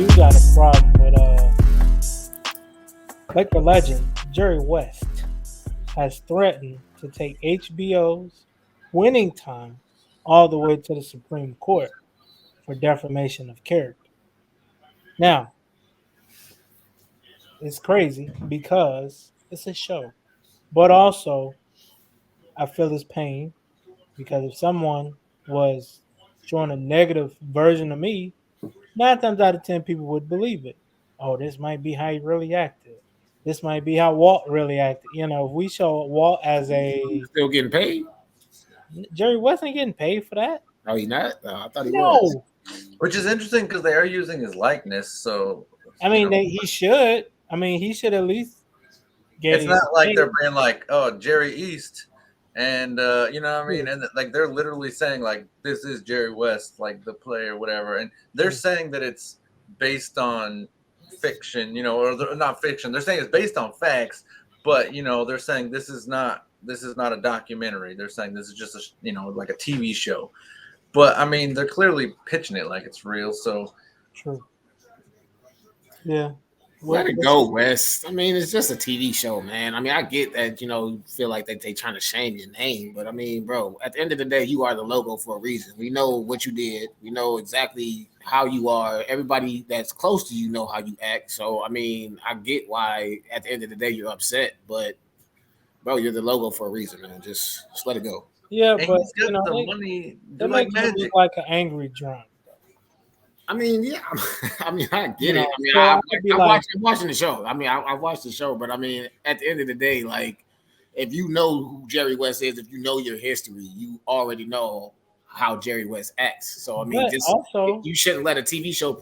do got a problem with like the legend Jerry West has threatened to take HBO's winning time all the way to the Supreme Court for defamation of character. Now, it's crazy because it's a show, but also I feel his pain because if someone was showing a negative version of me, 9 times out of 10 people would believe it. Oh, this might be how he really acted. This might be how Walt really acted. You know, if we show Walt as a Still getting paid? Jerry wasn't getting paid for that. Oh, he not? I thought he was. No, Which is interesting because they are using his likeness. So I you mean know, he should. I mean he should at least get it's his not like pay. they're being like, "Oh, Jerry East," and you know what I mean. And like they're literally saying like, "This is Jerry West, like the play or whatever," and they're saying that it's based on fiction, you know, or not fiction. They're saying it's based on facts, but you know, they're saying this is not a documentary. They're saying this is just a like a TV show. But I mean, they're clearly pitching it like it's real. So True. Yeah. Let it go, Wes. I mean, it's just a TV show, man. I mean, I get that, you feel like that they trying to shame your name, but I mean, bro, at the end of the day, you are the logo for a reason. We know what you did. We know exactly how you are. Everybody that's close to you know how you act. So, I mean, I get why at the end of the day you're upset, but bro, you're the logo for a reason, man. Just let it go. Yeah, and but he's got the money, they do like make him look magic. like an angry drunk. I mean, yeah. I mean, I get You know, it. I mean, so I could be like, I'm watching the show. I mean, I watched the show, but I mean, at the end of the day, like, if you know who Jerry West is, if you know your history, you already know how Jerry West acts. So I mean, but just also, you shouldn't let a TV show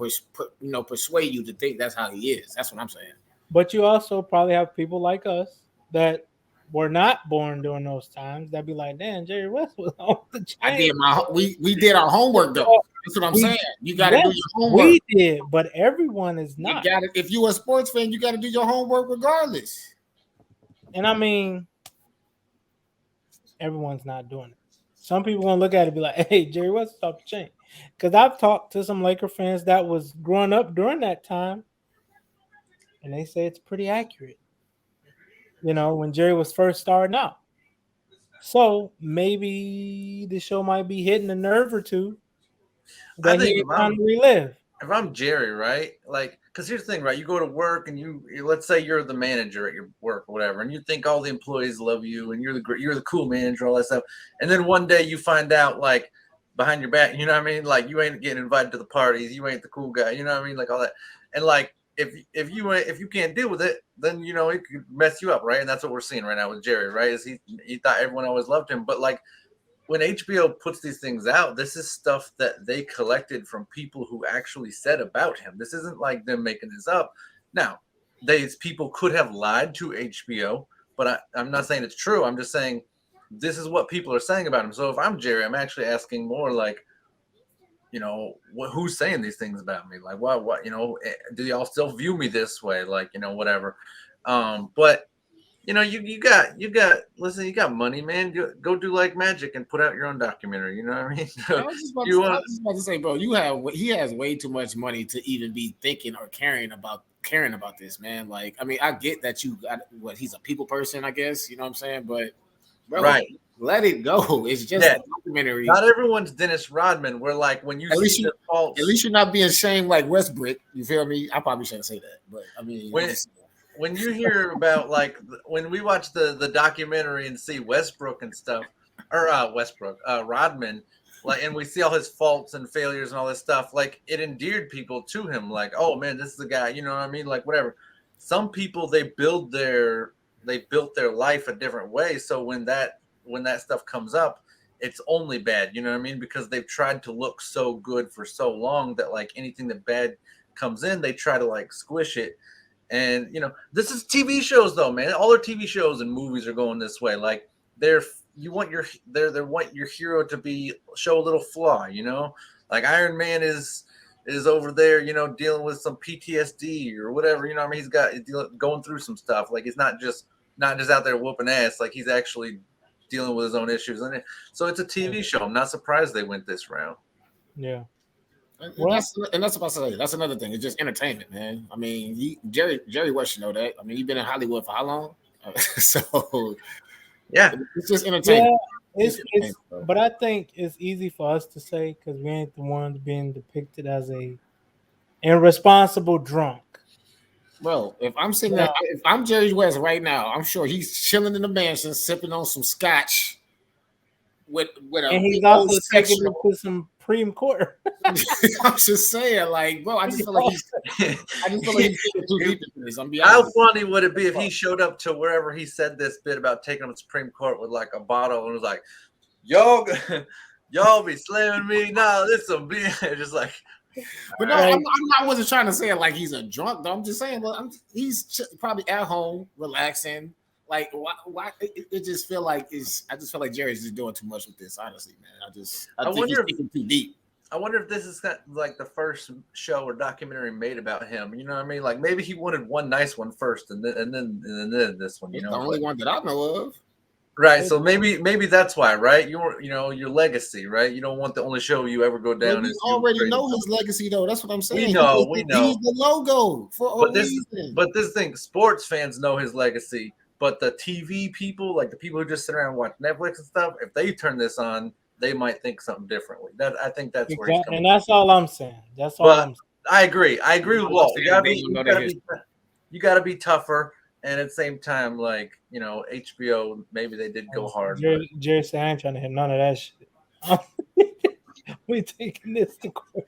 persuade you to think that's how he is. That's what I'm saying. but you also probably have people like us that were not born during those times that be like, damn, Jerry West was on the I chain. did we did our homework though. That's what I'm We, saying. You got to do yes, your homework. we did, but everyone is You not. got to if you're a sports fan, you got to do your homework regardless. And I mean, everyone's not doing it. Some people gonna look at it and be like, "Hey, Jerry West is off the chain," because I've talked to some Laker fans that was growing up during that time, and they say it's pretty accurate. You know, when Jerry was first starting out. So maybe the show might be hitting a nerve or two I that he think ain't trying to relive. if I'm Jerry, right? Like, because here's the thing, right? You go to work and let's say you're the manager at your work or whatever, and you think all the employees love you and you're the cool manager, all that stuff, and then one day you find out like behind your back, you know what I mean? Like you ain't getting invited to the parties, you ain't the cool guy, you know what I mean? Like all that, and like if you can't deal with it, then it could mess you up, right? And that's what we're seeing right now with Jerry, right? Is he thought everyone always loved him, but like when HBO puts these things out, this is stuff that they collected from people who actually said about him. This isn't like them making this up. Now, these people could have lied to HBO, but I'm not saying it's true. I'm just saying this is what people are saying about him. So if I'm Jerry, I'm actually asking more like, who's saying these things about me? Like, what, do y'all still view me this way? Like, whatever. But listen, you got money, man. Go do like magic and put out your own documentary. You know what I mean? I was just about to say, bro, he has way too much money to even be thinking or caring about this, man. Like, I mean, I get that he's a people person, I guess, you know what I'm saying? But bro, right. Let it go. It's just a documentary. Not everyone's Dennis Rodman. We're like when you see the faults. At least you're not being shamed like Westbrook. You feel me? I probably shouldn't say that, but I mean, when you hear about like when we watch the documentary and see Westbrook and stuff, or Rodman, like, and we see all his faults and failures and all this stuff, like it endeared people to him. Like, oh man, this is the guy. You know what I mean? Like whatever. Some people they built their life a different way. So when that stuff comes up, it's only bad. You know what I mean? Because they've tried to look so good for so long that like anything that bad comes in, they try to like squish it. And this is TV shows though, man. All their TV shows and movies are going this way. Like they want your hero to show a little flaw, like Iron Man is over there, dealing with some PTSD or whatever, I mean, he's going through some stuff. Like he's not just out there whooping ass. Like he's actually dealing with his own issues. So it's a TV show. I'm not surprised they went this route. Yeah. Well, And that's what I say. That's another thing. It's just entertainment, man. I mean, Jerry West should know that. I mean, he's been in Hollywood for how long? So Yeah, it's just yeah, entertainment. It's it's entertainment, bro. but I think it's easy for us to say because we ain't the ones being depicted as a irresponsible drunk. Bro, if I'm sitting there, Yeah, if I'm Jerry West right now, I'm sure he's chilling in the mansion, sipping on some scotch with a and big he's old also taking sectional. it to some Supreme Court. I'm just saying, like, bro, I just feel like he's thinking too deep into this. I'm gonna be honest how with funny would it be if he showed up to wherever he said this bit about taking him to Supreme Court with like a bottle and was like, "Y'all, y'all be slamming me now. This some beer." Just like, But no, Right. I wasn't trying to say it like he's a drunk. Though I'm just saying, well, he's probably at home, relaxing. Like, why? It just feel like it's. I just feel like Jerry's just doing too much with this. Honestly, man, I I think he's wonder if thinking too deep. I wonder if this is kind of like the first show or documentary made about him. You know what I mean? Like maybe he wanted one nice one first, and then this one. You It's the know, only but one that I know of. right. So maybe that's why, right? Your legacy, right? You don't want the only show you ever go But down we as you already created know his something. legacy, though. That's what I'm We saying. know, we He's know. the logo for But a this reason. but this thing, sports fans know his legacy. But the TV people, like the people who just sit around and watch Netflix and stuff, if they turn this on, they might think something differently. That I think that's where he's Exactly, coming and from. that's all I'm saying. That's all But I'm saying. I agree. I agree with All I'm Walt. saying, they don't know their history. You gotta be tougher, and at the same time, like HBO, maybe they did go Honestly, hard, but Jerry said, I ain't trying to hear none of that shit. We taking this to court.